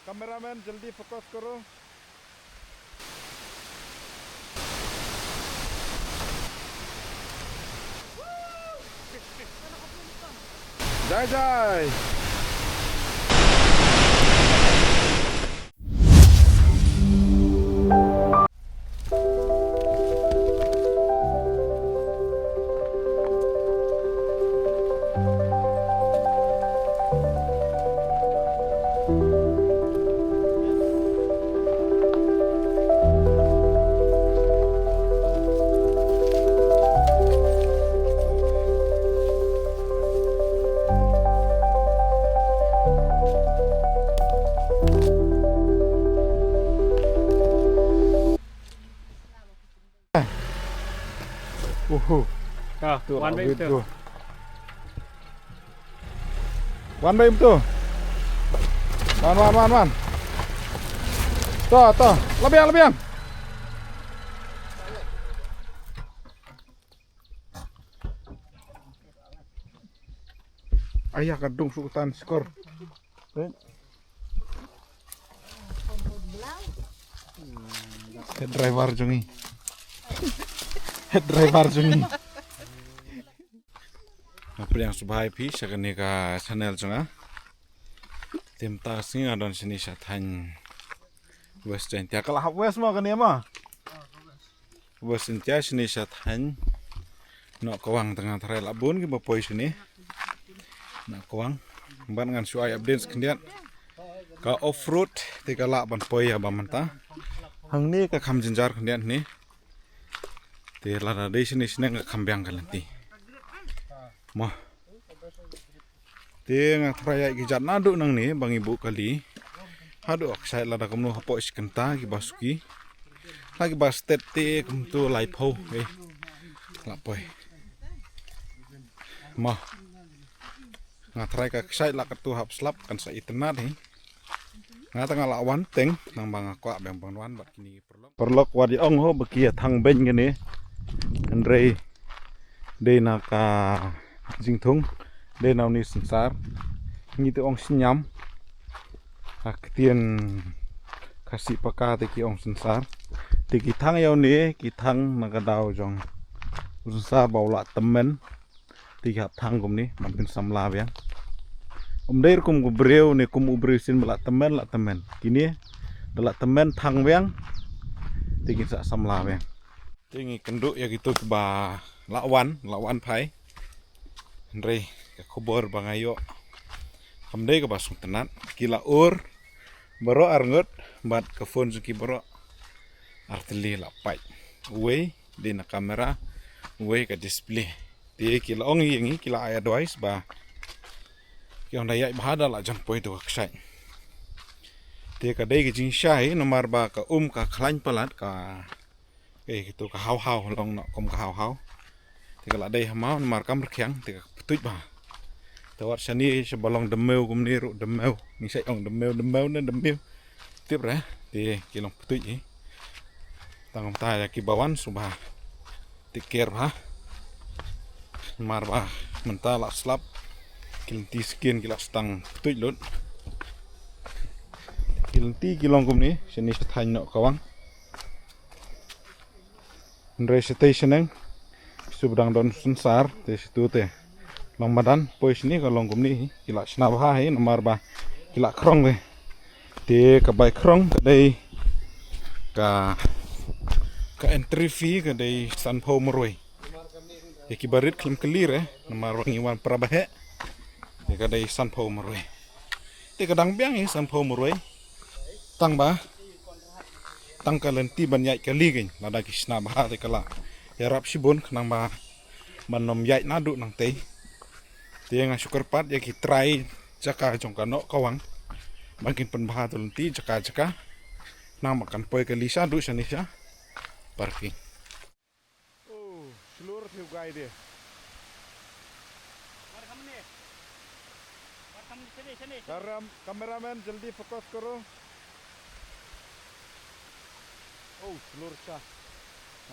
kameramen जल्दी फोकस करो. Jai jai. One way itu. One way itu. Wan. Tuh. Lebihan. Ayah kadung sultan skor. Head driver jungi. Apa yang subhai pi sakani ka channel junga. Tim ta singa don sini sathan west entia kala west ma kani ma. West entia sini sathan no kawang tengah trail abun ki bapoi sini. Nak kawang ban ngan suai updates kendian ka off road ti kala ban poi ya bamanta. Hang ni ka kham jinjar kendian ni. Ti lara de sini ka khambyang kalanti. Mah dia ngatraya gijat nadu nang ni bang ibu kali hadu aksai lada kamnu hapo iskenta ki basuki lagi bas tete kumtu laipo lapoi mah ngatrai ka aksai la katu hap slap kan sa itena ni ngata ngalawan teng nang bang akwa bang wan bat kini perlok wadi ong ho bekia thang ben gini andre de naka jingthung de naw ni sansar ni te ong sinyam aktian kasih paka te ki ong sansar te ki thang yaw ni ki thang nagadaw jong sansar bawla temen te ki hap thang kum ni mampin samla yang der kum gubreu ni kum ubreu sin bala temen kini bala temen thang yang te ki sa samla yang te ngi kenduk ya gitu ba lawan phai Andre khobor bangayo hamdai ka basung tenat kila ur baro arngot bat ka phone zuki baro artili la pai we di na kamera we ka display ti kila ong yengi kila aya device ba ki onda ya bahada la jang point to aksai ti ka dei ki jing shai nomar ba ka ka khlain palat ka gitu ka haw long no kom ka haw ti kala dei hamau nomar kam rkhyang ti ka tuj ba tawat sani sebalong demeu kumni ru demeu ni sai ong demeu tip ra ti kilong tuj tangom ta ya ki bawan subah tiker ba mar ba mentala slap kilti skin kila stang tuj lut kilti kilong kumni sani sathain no kawang ndre station ang subdang don sansar te situ te long badan pois ni ka long kumni kila snabha he nomar ba kila krong we te ka bai krong dei ka entry fee ka dei sanpho moroi te ki barit klim clear nomar wangi wan prabahe te ka dei sanpho moroi te ka dang biang sanpho moroi tang kalenti banyai kali gin lada ki snabha te kala yarap sibun nang ba manom yai nadu nang te dia nga syukur pat ya ki try jaka jong kano kawang makin penbah tulunti jaka nang makan poi ke lisa du sanisha parking seluruh tiu guy dia kameramen जल्दी फोकस करो seluruh sah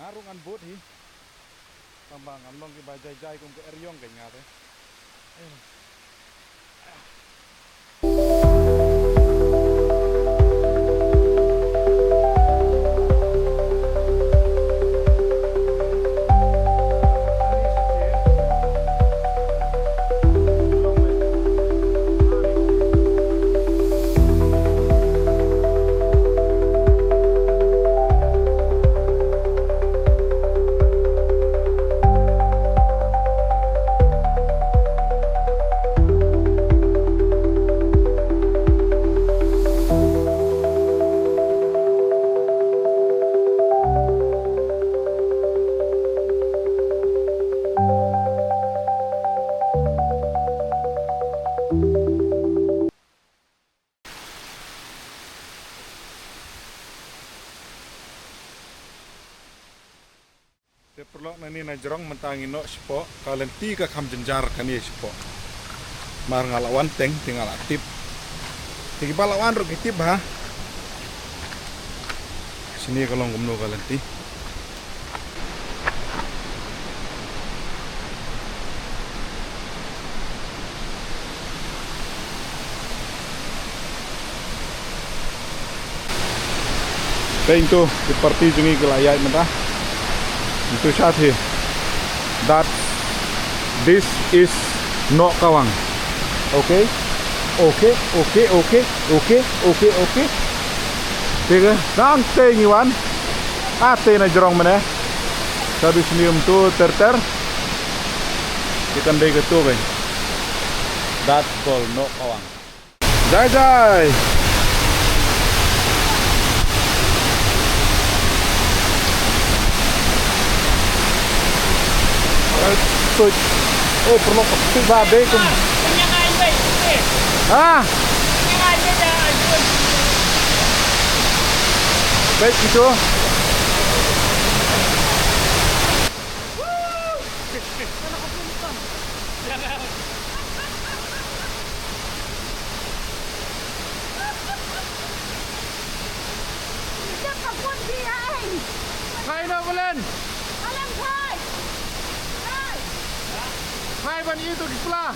ngarungan bot hi tambangan long ki bajai kum ke eryong ke ngate Te perlok nani na jerong mentangi no sipo kalian tiga kam jenjar kan ye sipo. Mar ngalawan teng tinggal aktif. Tigi balawan ro kitip ha. Sini kalau ngomno kalian ti. Itu seperti jungi kelayat mentah. Itu saja. That this is no kawang. Okay? Okay. Tiga, santai ngiwan. Ate na jerong mana? Sabi sinium tu ter. Ikan dai ketu bang. That called no kawang. Jai. Oh, perlu pasti babe kum. Ah. Baik itu. Hai nak bulan. Hai ban itu di sebelah.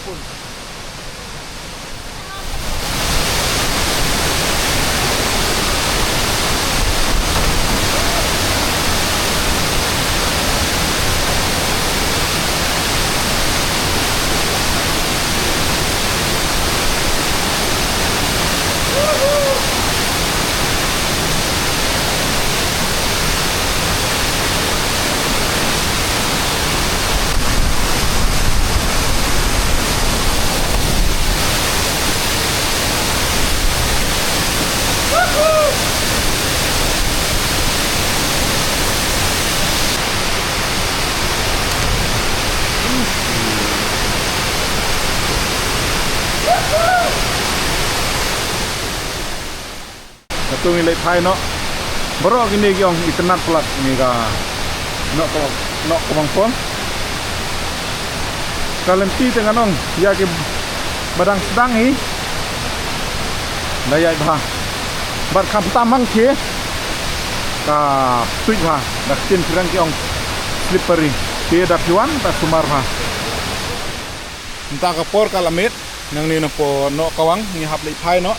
Pun. Satu nilai thai no. Baru gini giong internet pelat ini ka. No komang pon. Kalian ti tengah nong ya ke badang sedang hi. Daya bah. Bar kam tamang ke. Ka tuj bah. Dak tin kirang giong slippery. Ke dak yuan ta sumar bah. Entah kapor kalamit nang ni no po no kawang ni hap lai thai no.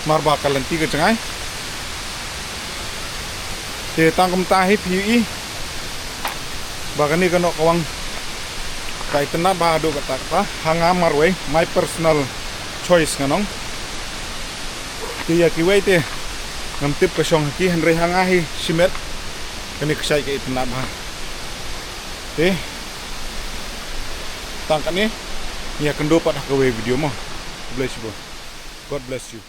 Marba kalian tiga cengai. Te tangkum tahi PUI. Bahkan ni kena kawang kai tenat bahado kata hanga marway my personal choice nganong. Te ya kiwai te ngam tip ka song ki henry hanga hi simet kani ksai ke tenat bah. Te tangkat ni ya kendo pat ka video mo. Bless you. God bless you.